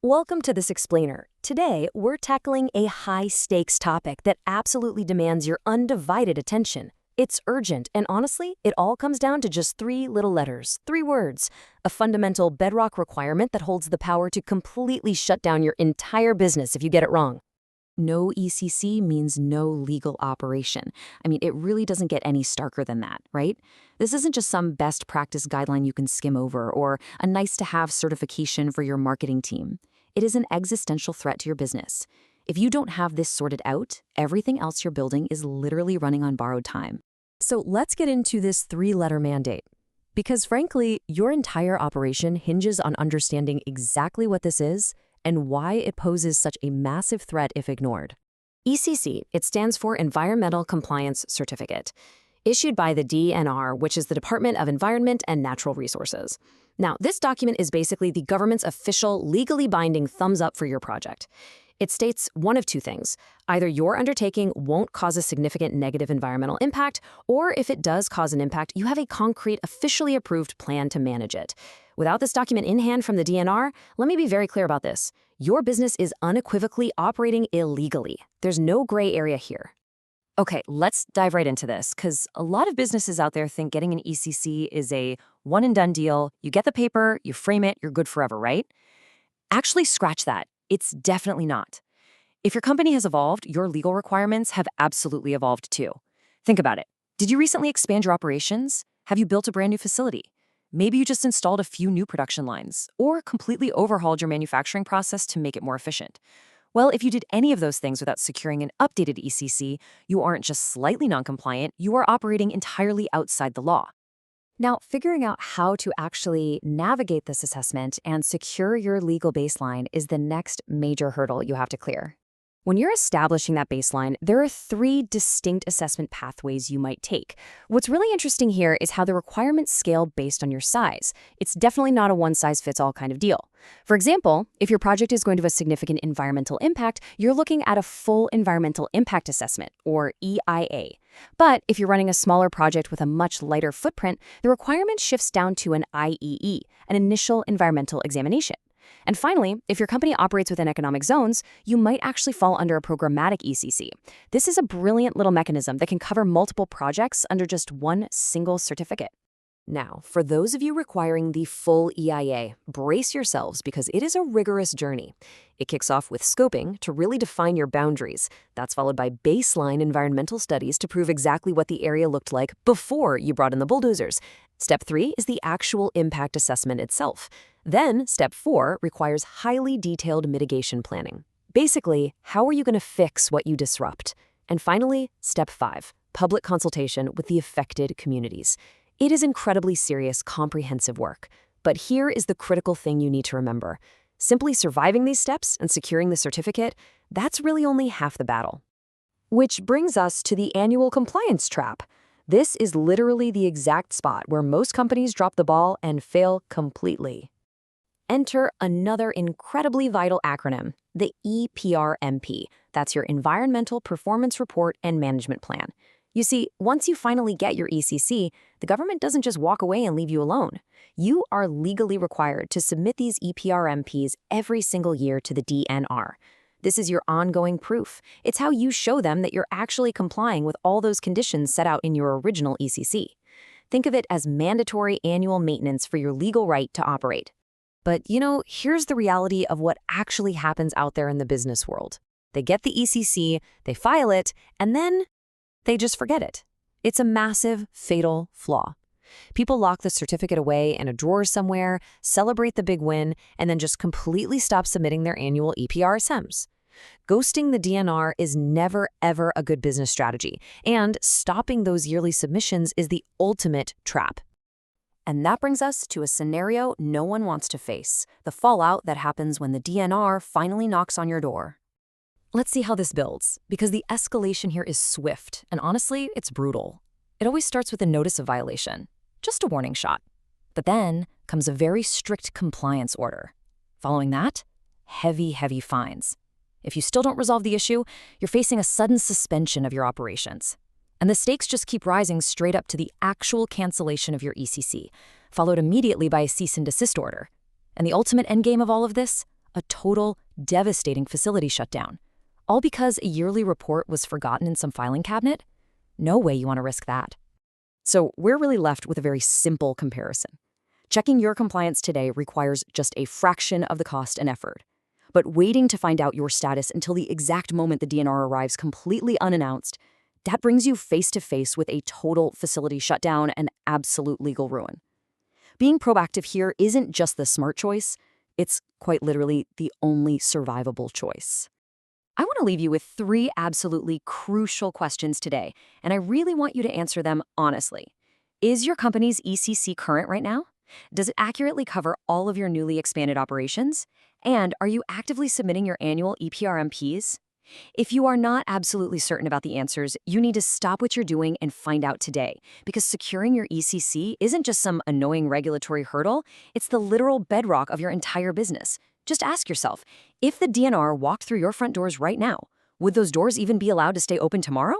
Welcome to this explainer. Today, we're tackling a high-stakes topic that absolutely demands your undivided attention. It's urgent, and honestly, it all comes down to just three little letters, three words. A fundamental bedrock requirement that holds the power to completely shut down your entire business if you get it wrong. No ECC means no legal operation. I mean, it really doesn't get any starker than that, right? This isn't just some best practice guideline you can skim over or a nice-to-have certification for your marketing team. It is an existential threat to your business. If you don't have this sorted out, everything else you're building is literally running on borrowed time. So let's get into this three-letter mandate. Because frankly, your entire operation hinges on understanding exactly what this is and why it poses such a massive threat if ignored. ECC, it stands for Environmental Compliance Certificate, issued by the DENR, which is the Department of Environment and Natural Resources. Now, this document is basically the government's official, legally binding thumbs up for your project. It states one of two things. Either your undertaking won't cause a significant negative environmental impact, or if it does cause an impact, you have a concrete, officially approved plan to manage it. Without this document in hand from the DNR, let me be very clear about this. Your business is unequivocally operating illegally. There's no gray area here. Okay, let's dive right into this, because a lot of businesses out there think getting an ECC is a one-and-done deal. You get the paper, you frame it, you're good forever, right? Actually, scratch that. It's definitely not. If your company has evolved, your legal requirements have absolutely evolved too. Think about it. Did you recently expand your operations? Have you built a brand new facility? Maybe you just installed a few new production lines, or completely overhauled your manufacturing process to make it more efficient. Well, if you did any of those things without securing an updated ECC, you aren't just slightly non-compliant, you are operating entirely outside the law. Now, figuring out how to actually navigate this assessment and secure your legal baseline is the next major hurdle you have to clear. When you're establishing that baseline, there are three distinct assessment pathways you might take. What's really interesting here is how the requirements scale based on your size. It's definitely not a one-size-fits-all kind of deal. For example, if your project is going to have a significant environmental impact, you're looking at a full environmental impact assessment, or EIA. But if you're running a smaller project with a much lighter footprint, the requirement shifts down to an IEE, an initial environmental examination. And finally, if your company operates within economic zones, you might actually fall under a programmatic ECC. This is a brilliant little mechanism that can cover multiple projects under just one single certificate. Now, for those of you requiring the full EIA, brace yourselves because it is a rigorous journey. It kicks off with scoping to really define your boundaries. That's followed by baseline environmental studies to prove exactly what the area looked like before you brought in the bulldozers. Step 3 is the actual impact assessment itself. Then, Step 4 requires highly detailed mitigation planning. Basically, how are you going to fix what you disrupt? And finally, Step 5, public consultation with the affected communities. It is incredibly serious, comprehensive work. But here is the critical thing you need to remember. Simply surviving these steps and securing the certificate, that's really only half the battle. Which brings us to the annual compliance trap. This is literally the exact spot where most companies drop the ball and fail completely. Enter another incredibly vital acronym, the EPRMP. That's your Environmental Performance Report and Management Plan. You see, once you finally get your ECC, the government doesn't just walk away and leave you alone. You are legally required to submit these EPRMPs every single year to the DNR. This is your ongoing proof. It's how you show them that you're actually complying with all those conditions set out in your original ECC. Think of it as mandatory annual maintenance for your legal right to operate. But, here's the reality of what actually happens out there in the business world. They get the ECC, they file it, and then they just forget it. It's a massive, fatal flaw. People lock the certificate away in a drawer somewhere, celebrate the big win, and then just completely stop submitting their annual EPRSMs. Ghosting the DNR is never, ever a good business strategy, and stopping those yearly submissions is the ultimate trap. And that brings us to a scenario no one wants to face, the fallout that happens when the DNR finally knocks on your door. Let's see how this builds, because the escalation here is swift, and honestly, it's brutal. It always starts with a notice of violation, just a warning shot. But then comes a very strict compliance order. Following that, heavy, heavy fines. If you still don't resolve the issue, you're facing a sudden suspension of your operations. And the stakes just keep rising straight up to the actual cancellation of your ECC, followed immediately by a cease and desist order. And the ultimate endgame of all of this? A total, devastating facility shutdown. All because a yearly report was forgotten in some filing cabinet? No way you want to risk that. So we're really left with a very simple comparison. Checking your compliance today requires just a fraction of the cost and effort. But waiting to find out your status until the exact moment the DNR arrives completely unannounced, that brings you face to face with a total facility shutdown and absolute legal ruin. Being proactive here isn't just the smart choice, it's quite literally the only survivable choice. I want to leave you with 3 absolutely crucial questions today, and I really want you to answer them honestly. Is your company's ECC current right now? Does it accurately cover all of your newly expanded operations? And are you actively submitting your annual EPRMPs? If you are not absolutely certain about the answers, you need to stop what you're doing and find out today, because securing your ECC isn't just some annoying regulatory hurdle, it's the literal bedrock of your entire business. Just ask yourself, if the DNR walked through your front doors right now, would those doors even be allowed to stay open tomorrow?